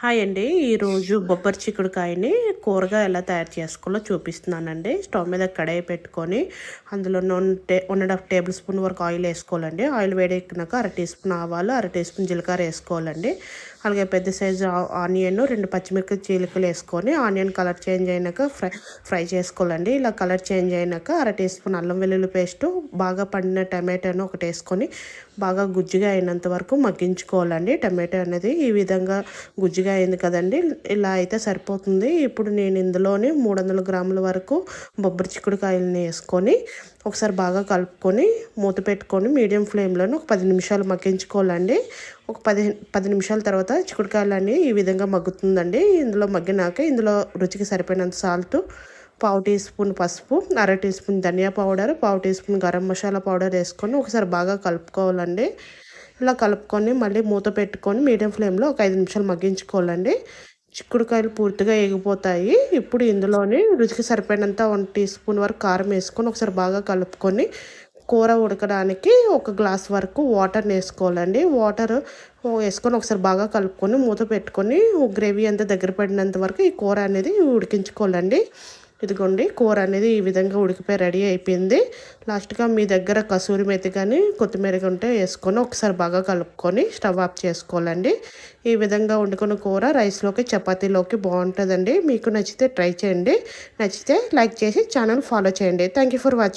Hi అండి. ఈరోజు బొబ్బరి చిక్కుడుకాయని కూరగా ఎలా తయారు చేసుకోవాలో చూపిస్తున్నానండి. స్టవ్ మీద కడాయి పెట్టుకొని అందులో 1.5 టేబుల్ స్పూన్ వరకు ఆయిల్ వేసుకోవాలండి. ఆయిల్ వేడెక్కినాక 1/2 టీ స్పూన్ ఆవాలు, 1/2 టీ స్పూన్ జీలకర్ర వేసుకోవాలండి. అలాగే పెద్ద సైజు ఆనియన్, 2 పచ్చిమిరపకాయ చీలికలు వేసుకొని ఆనియన్ కలర్ చేంజ్ అయినాక ఫ్రై చేసుకోవాలండి. ఇలా కలర్ చేంజ్ అయినాక 1/2 టీ స్పూన్ అల్లం వెల్లుల్లి పేస్టు, బాగా పండిన టమాటాను ఒకటి వేసుకొని బాగా గుజ్జుగా అయినంత వరకు మగ్గించుకోవాలండి. టమాటా అనేది ఈ విధంగా గుజ్జుగా అయింది కదండి, ఇలా అయితే సరిపోతుంది. ఇప్పుడు నేను ఇందులోని 300 గ్రాముల వరకు బొబ్బరి చిక్కుడుకాయలని వేసుకొని ఒకసారి బాగా కలుపుకొని మూత పెట్టుకొని మీడియం ఫ్లేమ్లోనే ఒక 10 నిమిషాలు మగ్గించుకోవాలండి. ఒక 10 నిమిషాల తర్వాత చిక్కుడుకాయలన్నీ ఈ విధంగా మగ్గుతుందండి. ఇందులో మగ్గినాక ఇందులో రుచికి సరిపోయినంత సాల్ట్, 1/2 టీ స్పూన్ పసుపు, 1/2 టీ స్పూన్ ధనియా powder, 1/2 teaspoon garam masala powder వేసుకొని ఒకసారి బాగా కలుపుకోవాలండి. ఇలా కలుపుకొని మళ్ళీ మూత పెట్టుకొని మీడియం ఫ్లేమ్లో ఒక 5 నిమిషాలు మగ్గించుకోవాలండి. చిక్కుడుకాయలు పూర్తిగా ఎగిపోతాయి. ఇప్పుడు ఇందులోని రుచికి సరిపోయినంత 1 టీ స్పూన్ వరకు కారం వేసుకొని ఒకసారి బాగా కలుపుకొని కూర ఉడకడానికి ఒక గ్లాస్ వరకు వాటర్ వేసుకోవాలండి. వాటర్ వేసుకొని ఒకసారి బాగా కలుపుకొని మూత పెట్టుకొని గ్రేవీ అంతా దగ్గర పడినంత వరకు ఈ కూర అనేది ఉడికించుకోవాలండి. ఇదిగోండి, కూర అనేది ఈ విధంగా ఉడికిపోయి రెడీ అయిపోయింది. లాస్ట్గా మీ దగ్గర కసూరి మెతి కానీ కొత్తిమీర ఉంటే వేసుకొని ఒకసారి బాగా కలుపుకొని స్టవ్ ఆఫ్ చేసుకోవాలండి. ఈ విధంగా వండుకున్న కూర రైస్లోకి, చపాతీలోకి బాగుంటుందండి. మీకు నచ్చితే ట్రై చేయండి. నచ్చితే లైక్ చేసి ఛానల్ ఫాలో చేయండి. Thank you for watching.